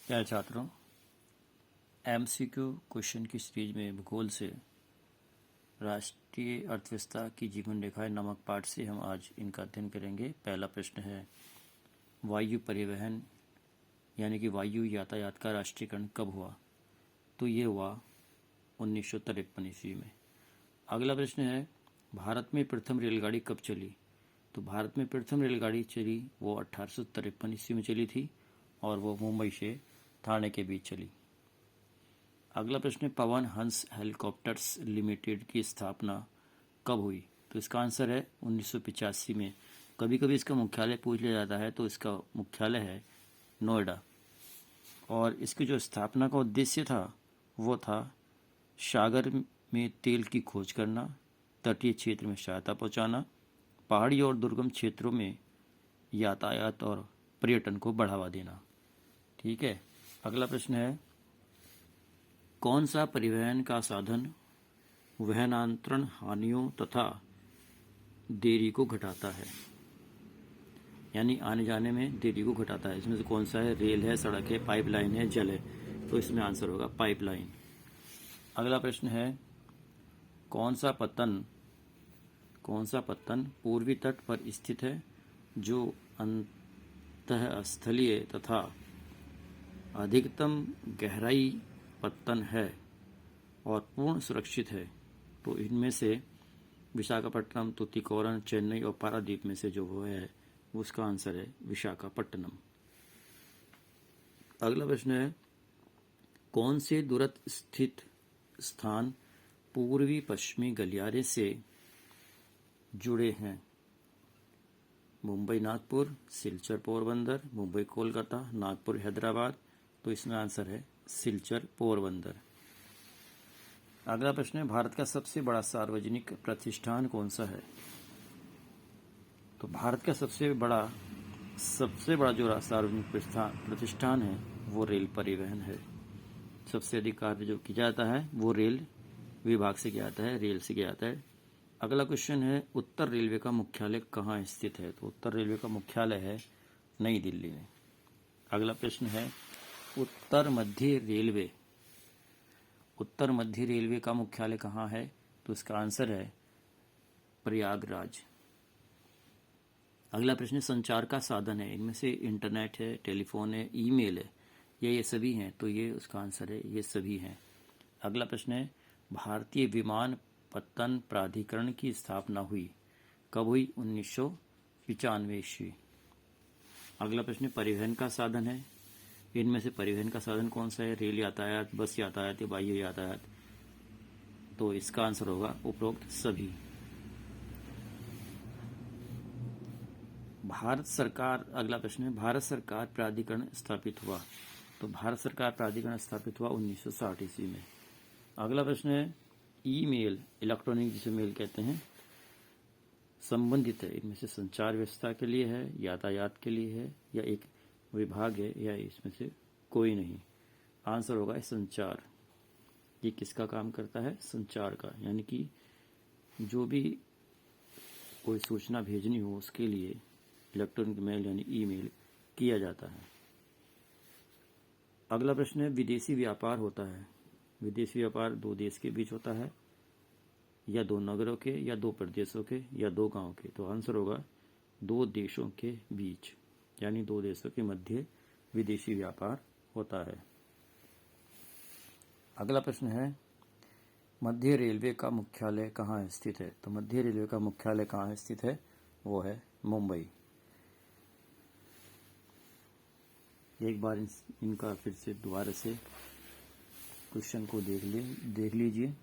प्यारे छात्रों, MCQ question की सीरीज में भूगोल से राष्ट्रीय अर्थव्यवस्था की जीवन रेखाएं नामक पाठ से हम आज इनका अध्ययन करेंगे। पहला प्रश्न है, वायु परिवहन यानी कि वायु यातायात का राष्ट्रीयकरण कब हुआ? तो ये हुआ 1953 ईस्वी में। अगला प्रश्न है, भारत में प्रथम रेलगाड़ी कब चली? तो भारत में प्रथम रेलगाड़ी चली वो 1853 ईस्वी में चली थी और वो मुंबई से ठाणे के बीच चली। अगला प्रश्न है, पवन हंस हेलीकॉप्टर्स लिमिटेड की स्थापना कब हुई? तो इसका आंसर है 1985 में। कभी कभी इसका मुख्यालय पूछ लिया जाता है, तो इसका मुख्यालय है नोएडा। और इसकी जो स्थापना का उद्देश्य था वो था सागर में तेल की खोज करना, तटीय क्षेत्र में सहायता पहुंचाना, पहाड़ी और दुर्गम क्षेत्रों में यातायात और पर्यटन को बढ़ावा देना। ठीक है। अगला प्रश्न है, कौन सा परिवहन का साधन वहनांतरण हानियों तथा देरी को घटाता है? यानी आने जाने में देरी को घटाता है। इसमें से कौन सा है? रेल है, सड़क है, पाइपलाइन है, जल है। तो इसमें आंसर होगा पाइपलाइन। अगला प्रश्न है, कौन सा पत्तन पूर्वी तट पर स्थित है जो अंतःस्थलीय तथा अधिकतम गहराई पत्तन है और पूर्ण सुरक्षित है? तो इनमें से विशाखापट्टनम, तूतीकोरन, चेन्नई और पारादीप में से जो वो है उसका आंसर है विशाखापट्टनम। अगला प्रश्न है, कौन से दूरस्थ स्थित स्थान पूर्वी पश्चिमी गलियारे से जुड़े हैं? मुंबई नागपुर, सिलचर पोरबंदर, मुंबई कोलकाता, नागपुर हैदराबाद। तो इसमें आंसर है सिलचर पोरबंदर। अगला प्रश्न है, भारत का सबसे बड़ा सार्वजनिक प्रतिष्ठान कौन सा है? तो भारत का सबसे बड़ा जो सार्वजनिक प्रतिष्ठान है वो रेल परिवहन है। सबसे अधिक कार्य जो किया जाता है वो रेल विभाग से किया जाता है, रेल से किया जाता है। अगला क्वेश्चन है, उत्तर रेलवे का मुख्यालय कहाँ स्थित है? तो उत्तर रेलवे का मुख्यालय है नई दिल्ली में। अगला प्रश्न है, उत्तर मध्य रेलवे का मुख्यालय कहाँ है? तो इसका आंसर है प्रयागराज। अगला प्रश्न, संचार का साधन है, इनमें से इंटरनेट है, टेलीफोन है, ईमेल है, ये सभी हैं? तो ये उसका आंसर है ये सभी हैं। अगला प्रश्न है, भारतीय विमानपत्तन प्राधिकरण की स्थापना हुई कब हुई? 1995 ईस्वी। अगला प्रश्न, परिवहन का साधन है, इनमें से परिवहन का साधन कौन सा है? रेल यातायात, बस यातायात या वायु यातायात? तो इसका आंसर होगा उपरोक्त सभी। अगला प्रश्न है, भारत सरकार प्राधिकरण स्थापित हुआ? तो भारत सरकार प्राधिकरण स्थापित हुआ 1960 ईस्वी में। अगला प्रश्न है, ईमेल, इलेक्ट्रॉनिक जिसे मेल कहते हैं, संबंधित है, इनमें से संचार व्यवस्था के लिए है, यातायात के लिए है, या एक विभाग है, या इसमें से कोई नहीं? आंसर होगा संचार। ये किसका काम करता है? संचार का, यानी कि जो भी कोई सूचना भेजनी हो उसके लिए इलेक्ट्रॉनिक मेल यानी ईमेल किया जाता है। अगला प्रश्न है, विदेशी व्यापार होता है, विदेशी व्यापार दो देश के बीच होता है, या दो नगरों के, या दो प्रदेशों के, या दो गांव के? तो आंसर होगा दो देशों के बीच, यानी दो देशों के मध्य विदेशी व्यापार होता है। अगला प्रश्न है, मध्य रेलवे का मुख्यालय कहाँ स्थित है? तो मध्य रेलवे का मुख्यालय कहाँ स्थित है? वो है मुंबई। एक बार इनका फिर से दोबारा से क्वेश्चन को देख लीजिए।